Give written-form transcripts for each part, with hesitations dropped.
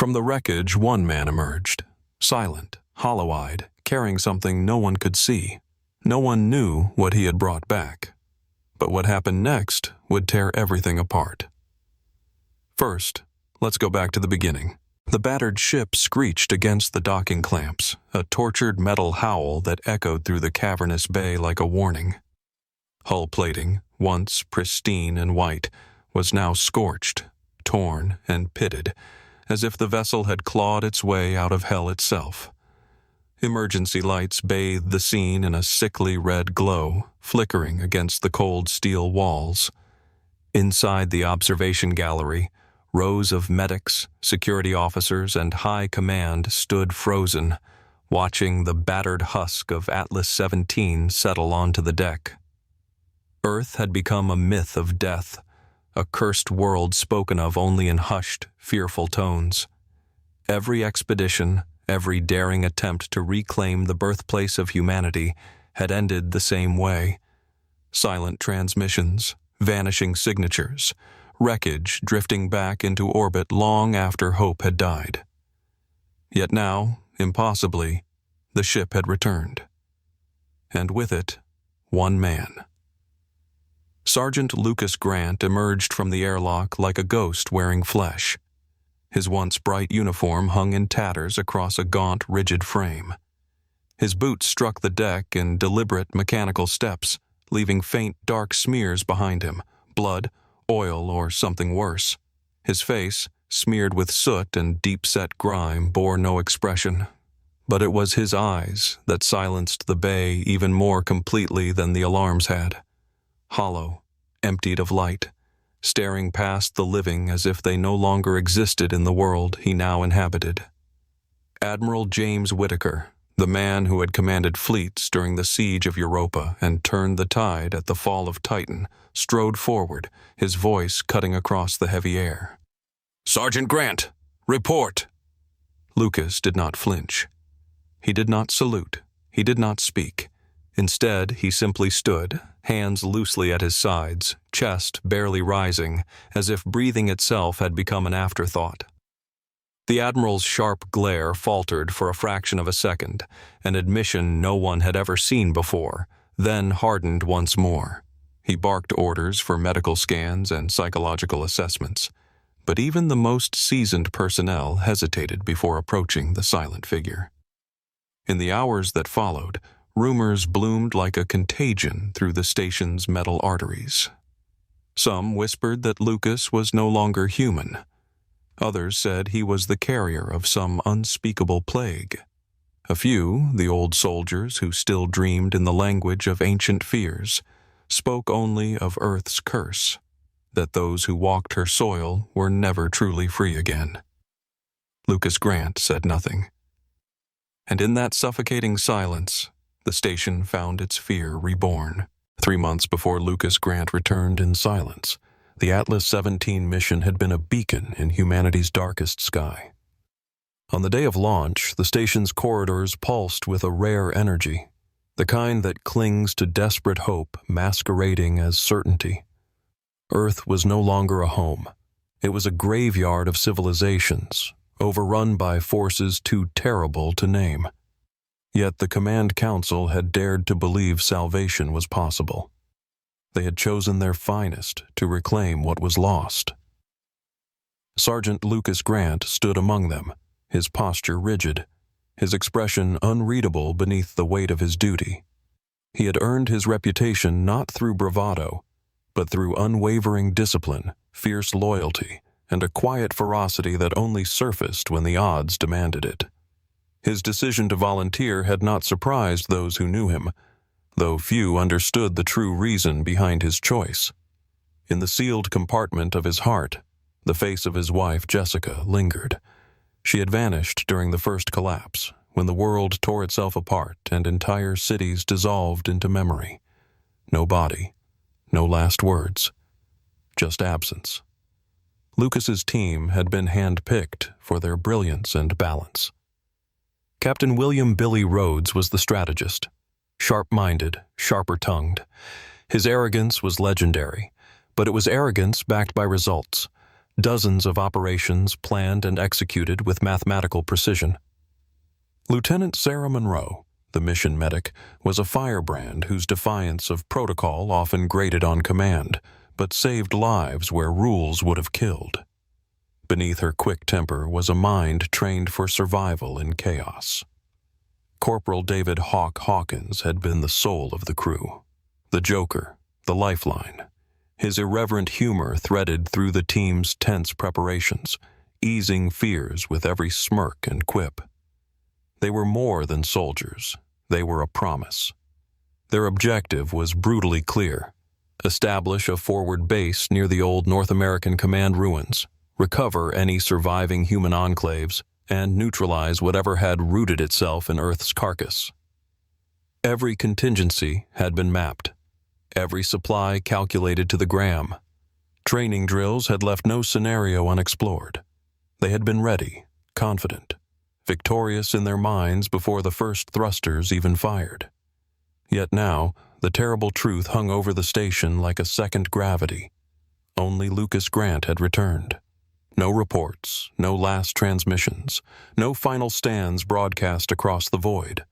From the wreckage, one man emerged, silent, hollow-eyed, carrying something no one could see. No one knew what he had brought back. But what happened next would tear everything apart. First, let's go back to the beginning. The battered ship screeched against the docking clamps, a tortured metal howl that echoed through the cavernous bay like a warning. Hull plating, once pristine and white, was now scorched, torn, and pitted, as if the vessel had clawed its way out of hell itself. Emergency lights bathed the scene in a sickly red glow, flickering against the cold steel walls. Inside the observation gallery, rows of medics, security officers, and high command stood frozen, watching the battered husk of Atlas 17 settle onto the deck. Earth had become a myth of death, a cursed world spoken of only in hushed, fearful tones. Every expedition, every daring attempt to reclaim the birthplace of humanity had ended the same way. Silent transmissions, vanishing signatures, wreckage drifting back into orbit long after hope had died. Yet now, impossibly, the ship had returned. And with it, one man. Sergeant Lucas Grant emerged from the airlock like a ghost wearing flesh. His once bright uniform hung in tatters across a gaunt, rigid frame. His boots struck the deck in deliberate mechanical steps, leaving faint, dark smears behind him, blood, oil, or something worse. His face, smeared with soot and deep-set grime, bore no expression. But it was his eyes that silenced the bay even more completely than the alarms had. Hollow, emptied of light, staring past the living as if they no longer existed in the world he now inhabited. Admiral James Whittaker, the man who had commanded fleets during the siege of Europa and turned the tide at the fall of Titan, strode forward, his voice cutting across the heavy air. "Sergeant Grant, report!" Lucas did not flinch. He did not salute. He did not speak. Instead, he simply stood, hands loosely at his sides, chest barely rising, as if breathing itself had become an afterthought. The Admiral's sharp glare faltered for a fraction of a second, an admission no one had ever seen before, then hardened once more. He barked orders for medical scans and psychological assessments, but even the most seasoned personnel hesitated before approaching the silent figure. In the hours that followed, rumors bloomed like a contagion through the station's metal arteries. Some whispered that Lucas was no longer human. Others said he was the carrier of some unspeakable plague. A few, the old soldiers who still dreamed in the language of ancient fears, spoke only of Earth's curse, that those who walked her soil were never truly free again. Lucas Grant said nothing. And in that suffocating silence, the station found its fear reborn. 3 months before Lucas Grant returned in silence, the Atlas 17 mission had been a beacon in humanity's darkest sky. On the day of launch, the station's corridors pulsed with a rare energy, the kind that clings to desperate hope masquerading as certainty. Earth was no longer a home. It was a graveyard of civilizations, overrun by forces too terrible to name. Yet the Command Council had dared to believe salvation was possible. They had chosen their finest to reclaim what was lost. Sergeant Lucas Grant stood among them, his posture rigid, his expression unreadable beneath the weight of his duty. He had earned his reputation not through bravado, but through unwavering discipline, fierce loyalty, and a quiet ferocity that only surfaced when the odds demanded it. His decision to volunteer had not surprised those who knew him, though few understood the true reason behind his choice. In the sealed compartment of his heart, the face of his wife, Jessica, lingered. She had vanished during the first collapse, when the world tore itself apart and entire cities dissolved into memory. No body, no last words, just absence. Lucas's team had been hand-picked for their brilliance and balance. Captain William Billy Rhodes was the strategist, sharp-minded, sharper-tongued. His arrogance was legendary, but it was arrogance backed by results, dozens of operations planned and executed with mathematical precision. Lieutenant Sarah Monroe, the mission medic, was a firebrand whose defiance of protocol often grated on command, but saved lives where rules would have killed. Beneath her quick temper was a mind trained for survival in chaos. Corporal David Hawk Hawkins had been the soul of the crew, the joker, the lifeline. His irreverent humor threaded through the team's tense preparations, easing fears with every smirk and quip. They were more than soldiers. They were a promise. Their objective was brutally clear: establish a forward base near the old North American Command ruins, recover any surviving human enclaves, and neutralize whatever had rooted itself in Earth's carcass. Every contingency had been mapped, every supply calculated to the gram. Training drills had left no scenario unexplored. They had been ready, confident, victorious in their minds before the first thrusters even fired. Yet now, the terrible truth hung over the station like a second gravity. Only Lucas Grant had returned. No reports, no last transmissions, no final stands broadcast across the void.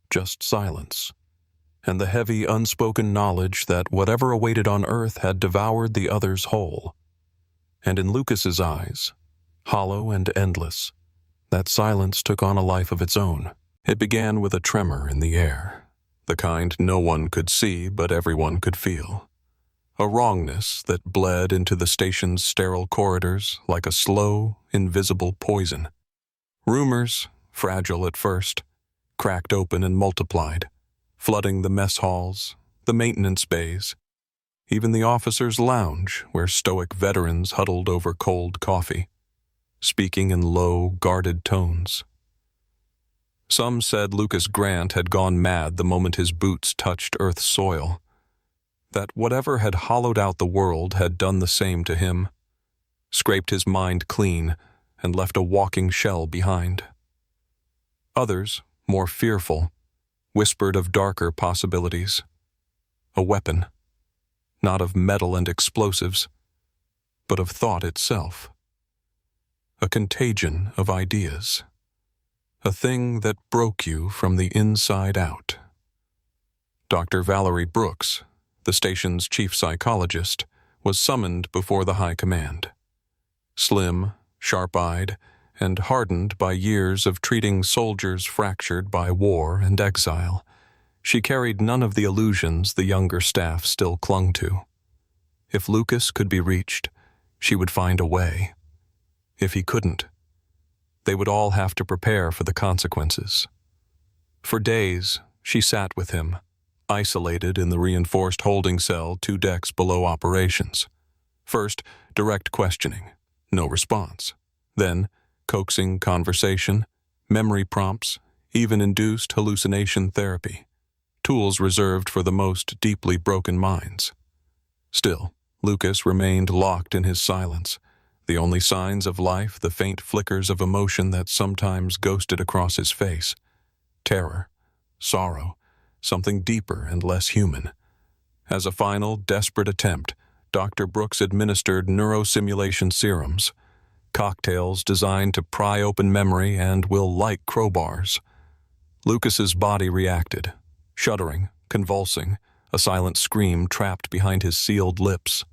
Just silence. And the heavy, unspoken knowledge that whatever awaited on Earth had devoured the others whole. And in Lucas's eyes, hollow and endless, that silence took on a life of its own. It began with a tremor in the air, the kind no one could see but everyone could feel. A wrongness that bled into the station's sterile corridors like a slow, invisible poison. Rumors, fragile at first, cracked open and multiplied, flooding the mess halls, the maintenance bays, even the officers' lounge where stoic veterans huddled over cold coffee, speaking in low, guarded tones. Some said Lucas Grant had gone mad the moment his boots touched Earth's soil, that whatever had hollowed out the world had done the same to him, scraped his mind clean, and left a walking shell behind. Others, more fearful, whispered of darker possibilities. A weapon, not of metal and explosives, but of thought itself. A contagion of ideas. A thing that broke you from the inside out. Dr. Valerie Brooks, the station's chief psychologist, was summoned before the high command. Slim, sharp-eyed, and hardened by years of treating soldiers fractured by war and exile, she carried none of the illusions the younger staff still clung to. If Lucas could be reached, she would find a way. If he couldn't, they would all have to prepare for the consequences. For days, she sat with him, isolated in the reinforced holding cell 2 decks below operations. First, direct questioning, no response. Then, coaxing conversation, memory prompts, even induced hallucination therapy, tools reserved for the most deeply broken minds. Still, Lucas remained locked in his silence, the only signs of life the faint flickers of emotion that sometimes ghosted across his face. Terror, sorrow, something deeper and less human. As a final, desperate attempt, Dr. Brooks administered neurosimulation serums, cocktails designed to pry open memory and will like crowbars. Lucas's body reacted, shuddering, convulsing, a silent scream trapped behind his sealed lips.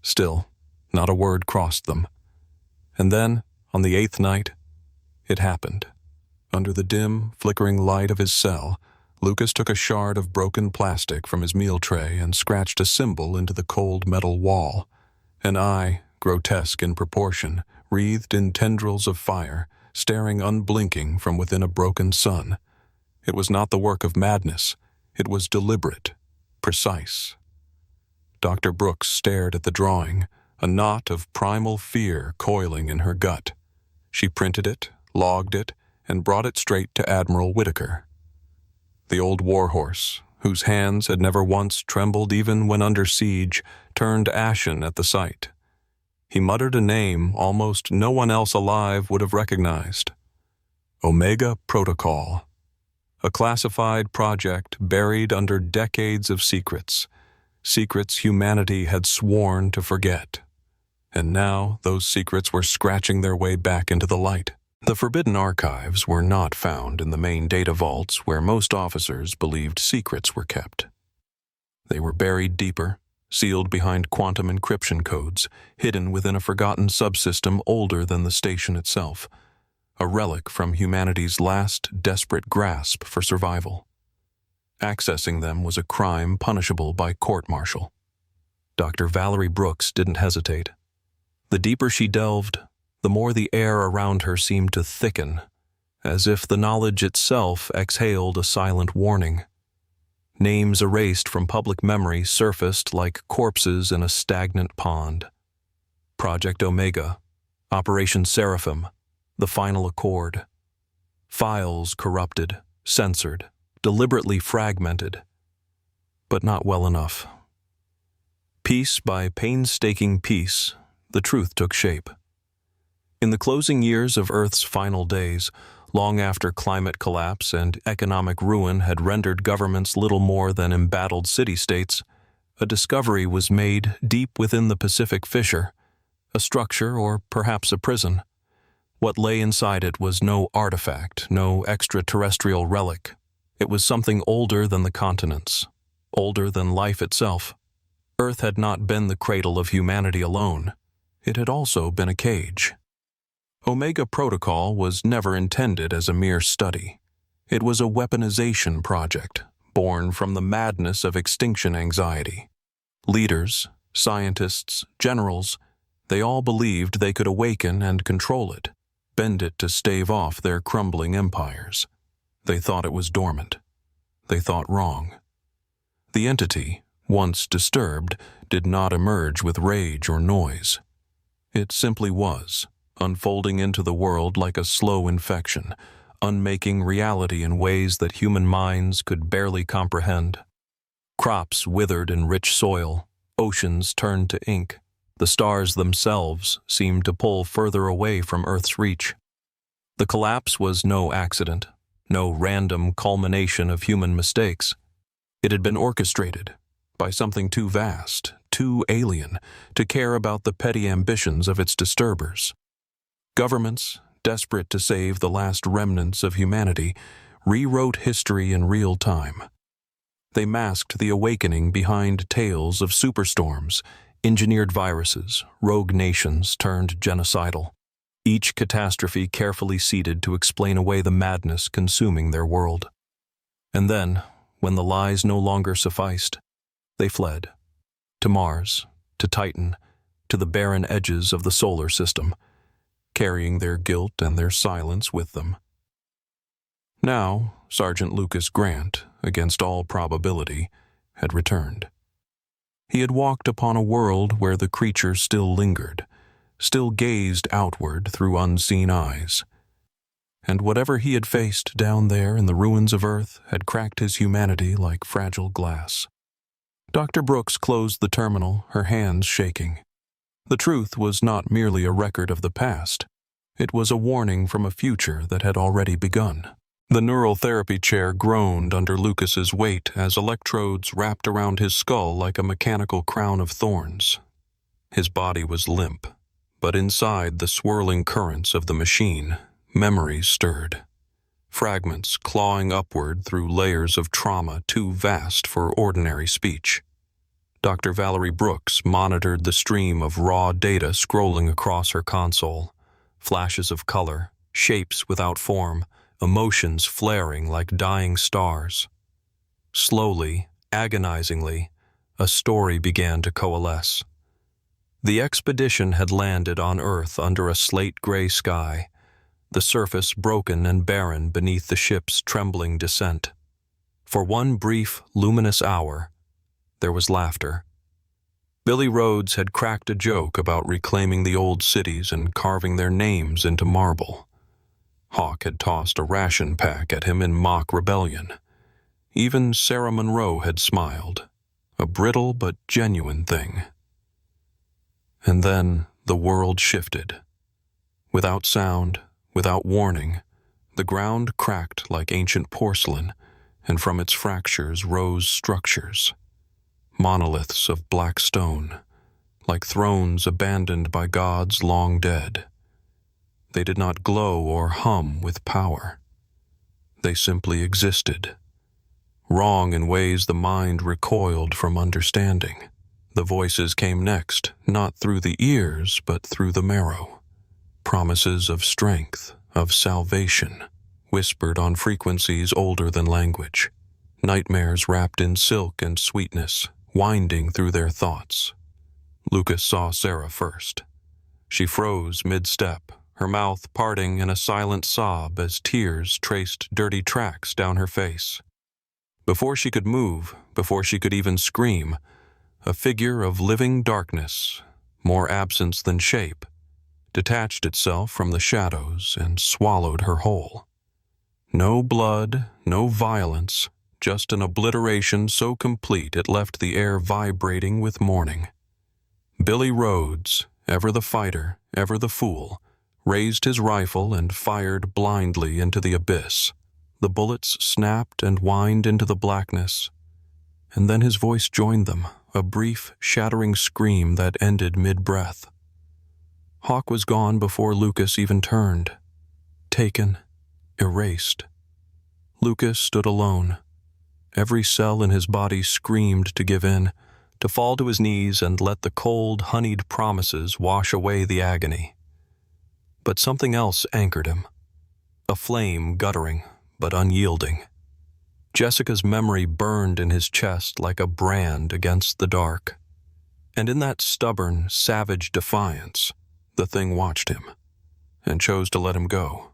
Still, not a word crossed them. And then, on the 8th night, it happened. Under the dim, flickering light of his cell, Lucas took a shard of broken plastic from his meal tray and scratched a symbol into the cold metal wall. An eye, grotesque in proportion, wreathed in tendrils of fire, staring unblinking from within a broken sun. It was not the work of madness. It was deliberate, precise. Dr. Brooks stared at the drawing, a knot of primal fear coiling in her gut. She printed it, logged it, and brought it straight to Admiral Whitaker. The old warhorse, whose hands had never once trembled even when under siege, turned ashen at the sight. He muttered a name almost no one else alive would have recognized. Omega Protocol. A classified project buried under decades of secrets. Secrets humanity had sworn to forget. And now those secrets were scratching their way back into the light. The forbidden archives were not found in the main data vaults where most officers believed secrets were kept. They were buried deeper, sealed behind quantum encryption codes, hidden within a forgotten subsystem older than the station itself, a relic from humanity's last desperate grasp for survival. Accessing them was a crime punishable by court-martial. Dr. Valerie Brooks didn't hesitate. The deeper she delved, the more the air around her seemed to thicken, as if the knowledge itself exhaled a silent warning. Names erased from public memory surfaced like corpses in a stagnant pond. Project Omega, Operation Seraphim, The Final Accord. Files corrupted, censored, deliberately fragmented, but not well enough. Piece by painstaking piece, the truth took shape. In the closing years of Earth's final days, long after climate collapse and economic ruin had rendered governments little more than embattled city-states, a discovery was made deep within the Pacific Fissure, a structure or perhaps a prison. What lay inside it was no artifact, no extraterrestrial relic. It was something older than the continents, older than life itself. Earth had not been the cradle of humanity alone. It had also been a cage. Omega Protocol was never intended as a mere study. It was a weaponization project, born from the madness of extinction anxiety. Leaders, scientists, generals, they all believed they could awaken and control it, bend it to stave off their crumbling empires. They thought it was dormant. They thought wrong. The entity, once disturbed, did not emerge with rage or noise. It simply was, unfolding into the world like a slow infection, unmaking reality in ways that human minds could barely comprehend. Crops withered in rich soil, oceans turned to ink. The stars themselves seemed to pull further away from Earth's reach. The collapse was no accident, no random culmination of human mistakes. It had been orchestrated by something too vast, too alien, to care about the petty ambitions of its disturbers. Governments, desperate to save the last remnants of humanity, rewrote history in real time. They masked the awakening behind tales of superstorms, engineered viruses, rogue nations turned genocidal. Each catastrophe carefully seeded to explain away the madness consuming their world. And then, when the lies no longer sufficed, they fled. To Mars, to Titan, to the barren edges of the solar system, carrying their guilt and their silence with them. Now, Sergeant Lucas Grant, against all probability, had returned. He had walked upon a world where the creature still lingered, still gazed outward through unseen eyes. And whatever he had faced down there in the ruins of Earth had cracked his humanity like fragile glass. Dr. Brooks closed the terminal, her hands shaking. The truth was not merely a record of the past. It was a warning from a future that had already begun. The neural therapy chair groaned under Lucas's weight as electrodes wrapped around his skull like a mechanical crown of thorns. His body was limp, but inside the swirling currents of the machine, memories stirred. Fragments clawing upward through layers of trauma too vast for ordinary speech. Dr. Valerie Brooks monitored the stream of raw data scrolling across her console. Flashes of color, shapes without form, emotions flaring like dying stars. Slowly, agonizingly, a story began to coalesce. The expedition had landed on Earth under a slate-gray sky, the surface broken and barren beneath the ship's trembling descent. For one brief, luminous hour, there was laughter. Billy Rhodes had cracked a joke about reclaiming the old cities and carving their names into marble. Hawk had tossed a ration pack at him in mock rebellion. Even Sarah Monroe had smiled, a brittle but genuine thing. And then the world shifted. Without sound, without warning, the ground cracked like ancient porcelain, and from its fractures rose structures. Monoliths of black stone, like thrones abandoned by gods long dead. They did not glow or hum with power. They simply existed, wrong in ways the mind recoiled from understanding. The voices came next, not through the ears, but through the marrow. Promises of strength, of salvation, whispered on frequencies older than language. Nightmares wrapped in silk and sweetness, winding through their thoughts. Lucas saw Sarah first. She froze mid-step, her mouth parting in a silent sob as tears traced dirty tracks down her face. Before she could move, before she could even scream, a figure of living darkness, more absence than shape, detached itself from the shadows and swallowed her whole. No blood, no violence, just an obliteration so complete it left the air vibrating with mourning. Billy Rhodes, ever the fighter, ever the fool, raised his rifle and fired blindly into the abyss. The bullets snapped and whined into the blackness, and then his voice joined them, a brief, shattering scream that ended mid-breath. Hawk was gone before Lucas even turned. Taken, erased. Lucas stood alone. Every cell in his body screamed to give in, to fall to his knees and let the cold, honeyed promises wash away the agony. But something else anchored him. A flame guttering, but unyielding. Jessica's memory burned in his chest like a brand against the dark. And in that stubborn, savage defiance, the thing watched him, and chose to let him go,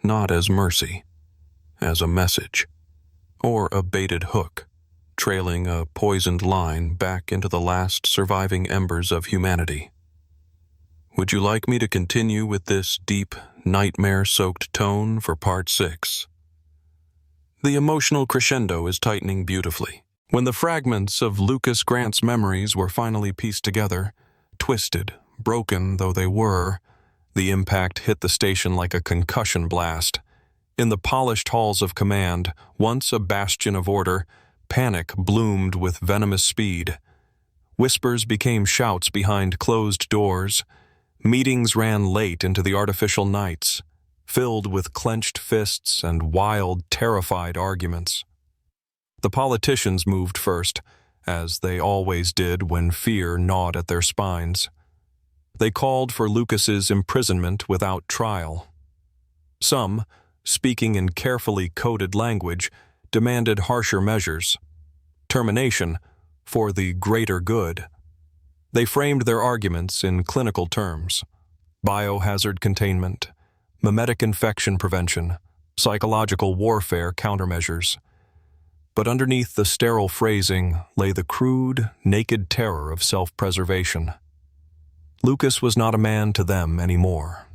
not as mercy, as a message, or a baited hook, trailing a poisoned line back into the last surviving embers of humanity. Would you like me to continue with this deep, nightmare-soaked tone for part 6? The emotional crescendo is tightening beautifully. When the fragments of Lucas Grant's memories were finally pieced together, twisted, broken though they were, the impact hit the station like a concussion blast. In the polished halls of command, once a bastion of order, panic bloomed with venomous speed. Whispers became shouts behind closed doors. Meetings ran late into the artificial nights, filled with clenched fists and wild, terrified arguments. The politicians moved first, as they always did when fear gnawed at their spines. They called for Lucas's imprisonment without trial. Some, speaking in carefully coded language, demanded harsher measures. Termination for the greater good. They framed their arguments in clinical terms: biohazard containment, mimetic infection prevention, psychological warfare countermeasures. But underneath the sterile phrasing lay the crude, naked terror of self-preservation. Lucas was not a man to them anymore.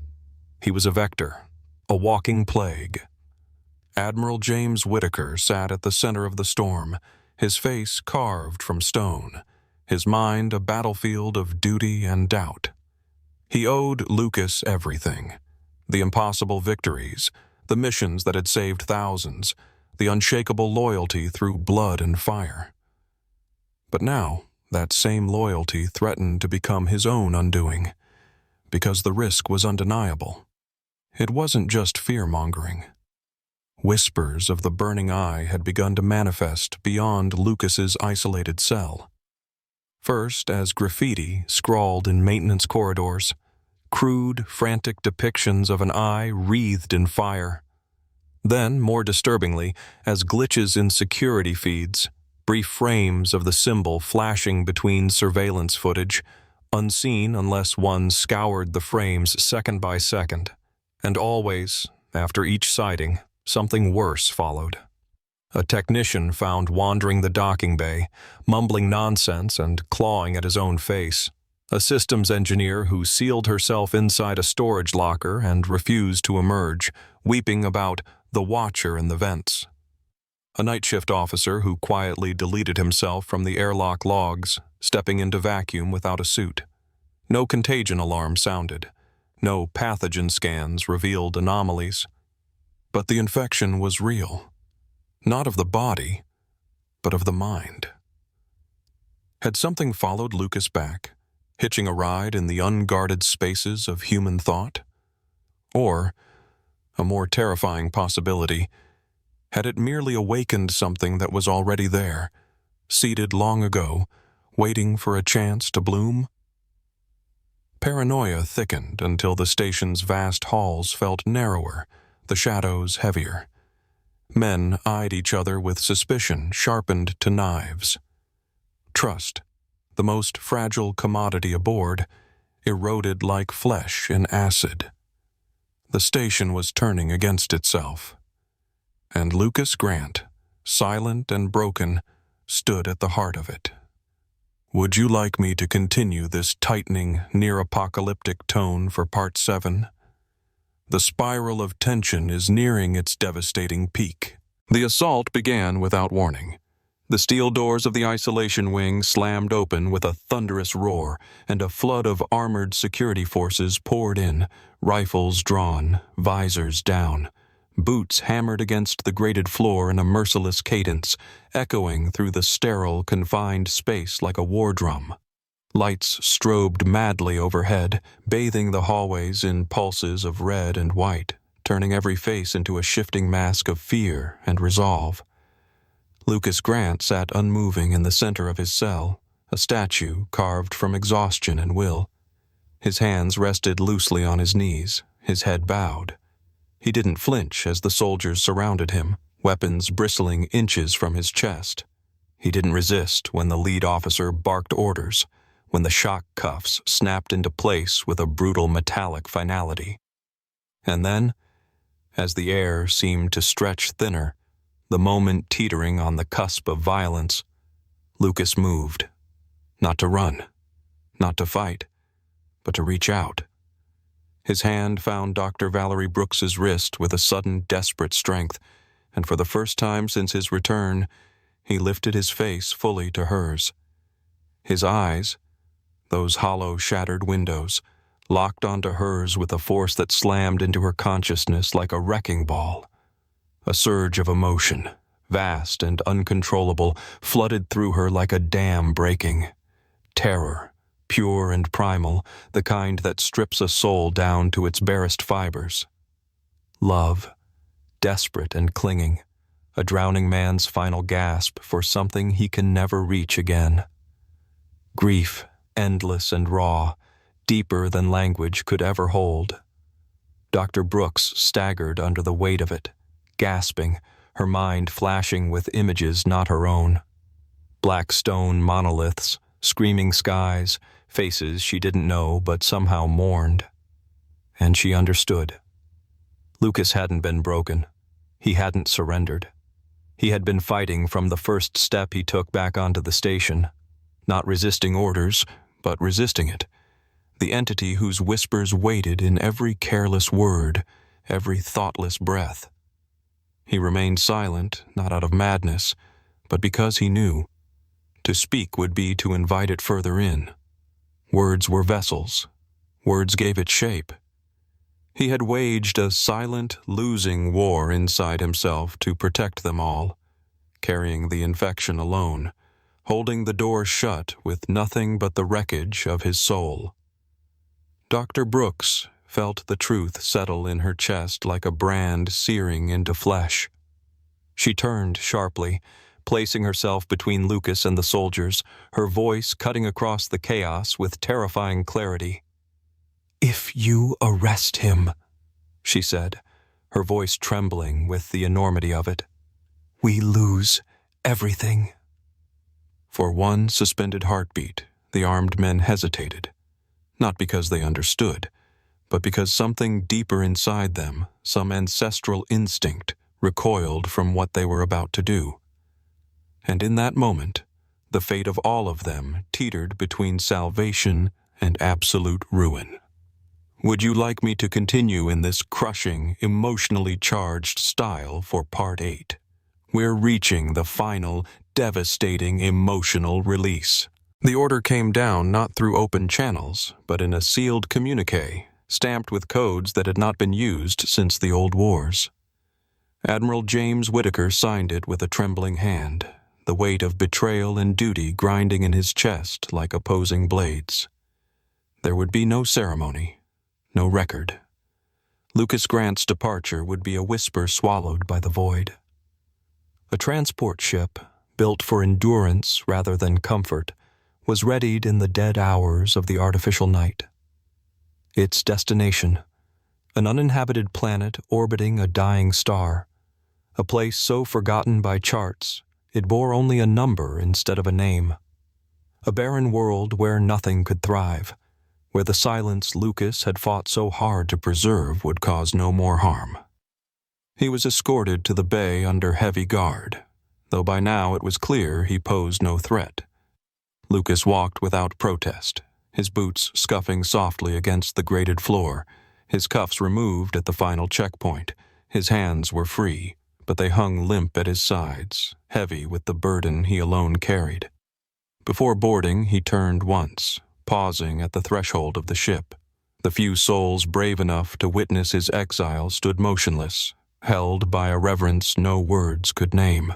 He was a vector, a walking plague. Admiral James Whitaker sat at the center of the storm, his face carved from stone, his mind a battlefield of duty and doubt. He owed Lucas everything: the impossible victories, the missions that had saved thousands, the unshakable loyalty through blood and fire. But now, that same loyalty threatened to become his own undoing, because the risk was undeniable. It wasn't just fear-mongering. Whispers of the burning eye had begun to manifest beyond Lucas's isolated cell. First as graffiti scrawled in maintenance corridors, crude, frantic depictions of an eye wreathed in fire. Then, more disturbingly, as glitches in security feeds, brief frames of the symbol flashing between surveillance footage, unseen unless one scoured the frames second by second. And always, after each sighting, something worse followed. A technician found wandering the docking bay, mumbling nonsense and clawing at his own face. A systems engineer who sealed herself inside a storage locker and refused to emerge, weeping about the watcher in the vents. A night shift officer who quietly deleted himself from the airlock logs, stepping into vacuum without a suit. No contagion alarm sounded. No pathogen scans revealed anomalies. But the infection was real. Not of the body, but of the mind. Had something followed Lucas back, hitching a ride in the unguarded spaces of human thought? Or, a more terrifying possibility, had it merely awakened something that was already there, seated long ago, waiting for a chance to bloom? Paranoia thickened until the station's vast halls felt narrower, the shadows heavier. Men eyed each other with suspicion sharpened to knives. Trust, the most fragile commodity aboard, eroded like flesh in acid. The station was turning against itself. And Lucas Grant, silent and broken, stood at the heart of it. Would you like me to continue this tightening, near-apocalyptic tone for Part 7? The spiral of tension is nearing its devastating peak. The assault began without warning. The steel doors of the isolation wing slammed open with a thunderous roar, and a flood of armored security forces poured in, rifles drawn, visors down. Boots hammered against the grated floor in a merciless cadence, echoing through the sterile, confined space like a war drum. Lights strobed madly overhead, bathing the hallways in pulses of red and white, turning every face into a shifting mask of fear and resolve. Lucas Grant sat unmoving in the center of his cell, a statue carved from exhaustion and will. His hands rested loosely on his knees, his head bowed. He didn't flinch as the soldiers surrounded him, weapons bristling inches from his chest. He didn't resist when the lead officer barked orders, when the shock cuffs snapped into place with a brutal metallic finality. And then, as the air seemed to stretch thinner, the moment teetering on the cusp of violence, Lucas moved. Not to run, not to fight, but to reach out. His hand found Dr. Valerie Brooks's wrist with a sudden, desperate strength, and for the first time since his return, he lifted his face fully to hers. His eyes, those hollow, shattered windows, locked onto hers with a force that slammed into her consciousness like a wrecking ball. A surge of emotion, vast and uncontrollable, flooded through her like a dam breaking. Terror, pure and primal, the kind that strips a soul down to its barest fibers. Love, desperate and clinging, a drowning man's final gasp for something he can never reach again. Grief, endless and raw, deeper than language could ever hold. Dr. Brooks staggered under the weight of it, gasping, her mind flashing with images not her own. Black stone monoliths, screaming skies, faces she didn't know but somehow mourned. And she understood. Lucas hadn't been broken. He hadn't surrendered. He had been fighting from the first step he took back onto the station, not resisting orders, but resisting it. The entity whose whispers waited in every careless word, every thoughtless breath. He remained silent, not out of madness, but because he knew. To speak would be to invite it further in. Words were vessels. Words gave it shape. He had waged a silent, losing war inside himself to protect them all, carrying the infection alone, holding the door shut with nothing but the wreckage of his soul. Dr. Brooks felt the truth settle in her chest like a brand searing into flesh. She turned sharply, placing herself between Lucas and the soldiers, her voice cutting across the chaos with terrifying clarity. "If you arrest him," she said, her voice trembling with the enormity of it, "we lose everything." For one suspended heartbeat, the armed men hesitated, not because they understood, but because something deeper inside them, some ancestral instinct, recoiled from what they were about to do. And in that moment, the fate of all of them teetered between salvation and absolute ruin. Would you like me to continue in this crushing, emotionally charged style for Part 8? We're reaching the final, devastating emotional release. The order came down not through open channels, but in a sealed communique, stamped with codes that had not been used since the old wars. Admiral James Whitaker signed it with a trembling hand, the weight of betrayal and duty grinding in his chest like opposing blades. There would be no ceremony, no record. Lucas Grant's departure would be a whisper swallowed by the void. A transport ship, built for endurance rather than comfort, was readied in the dead hours of the artificial night. Its destination, an uninhabited planet orbiting a dying star, a place so forgotten by charts it bore only a number instead of a name. A barren world where nothing could thrive, where the silence Lucas had fought so hard to preserve would cause no more harm. He was escorted to the bay under heavy guard, though by now it was clear he posed no threat. Lucas walked without protest, his boots scuffing softly against the grated floor, his cuffs removed at the final checkpoint. His hands were free, but they hung limp at his sides, heavy with the burden he alone carried. Before boarding, he turned once, pausing at the threshold of the ship. The few souls brave enough to witness his exile stood motionless, held by a reverence no words could name.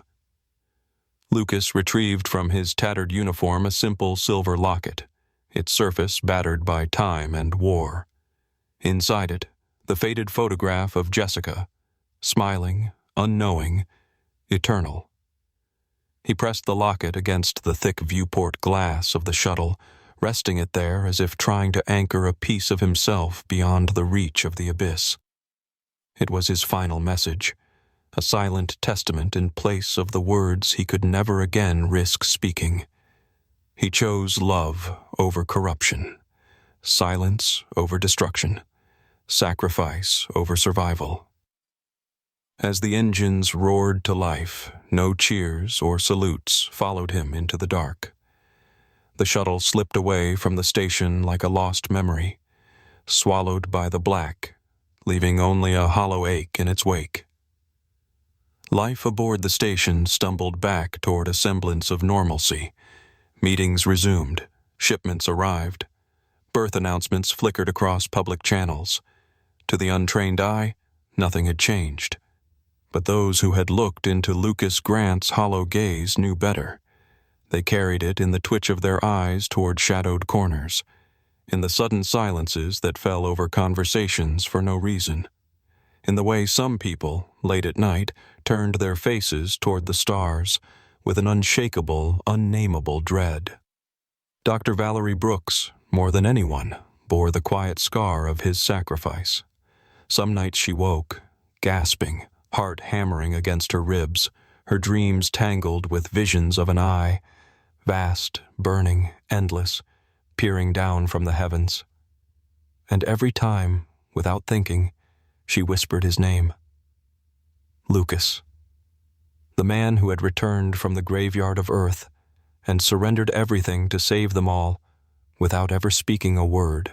Lucas retrieved from his tattered uniform a simple silver locket, its surface battered by time and war. Inside it, the faded photograph of Jessica, smiling, unknowing, eternal. He pressed the locket against the thick viewport glass of the shuttle, resting it there as if trying to anchor a piece of himself beyond the reach of the abyss. It was his final message, a silent testament in place of the words he could never again risk speaking. He chose love over corruption, silence over destruction, sacrifice over survival. As the engines roared to life, no cheers or salutes followed him into the dark. The shuttle slipped away from the station like a lost memory, swallowed by the black, leaving only a hollow ache in its wake. Life aboard the station stumbled back toward a semblance of normalcy. Meetings resumed, shipments arrived, birth announcements flickered across public channels. To the untrained eye, nothing had changed. But those who had looked into Lucas Grant's hollow gaze knew better. They carried it in the twitch of their eyes toward shadowed corners, in the sudden silences that fell over conversations for no reason, in the way some people, late at night, turned their faces toward the stars with an unshakable, unnameable dread. Dr. Valerie Brooks, more than anyone, bore the quiet scar of his sacrifice. Some nights she woke, gasping, heart hammering against her ribs, her dreams tangled with visions of an eye, vast, burning, endless, peering down from the heavens. And every time, without thinking, she whispered his name. Lucas. The man who had returned from the graveyard of Earth and surrendered everything to save them all without ever speaking a word.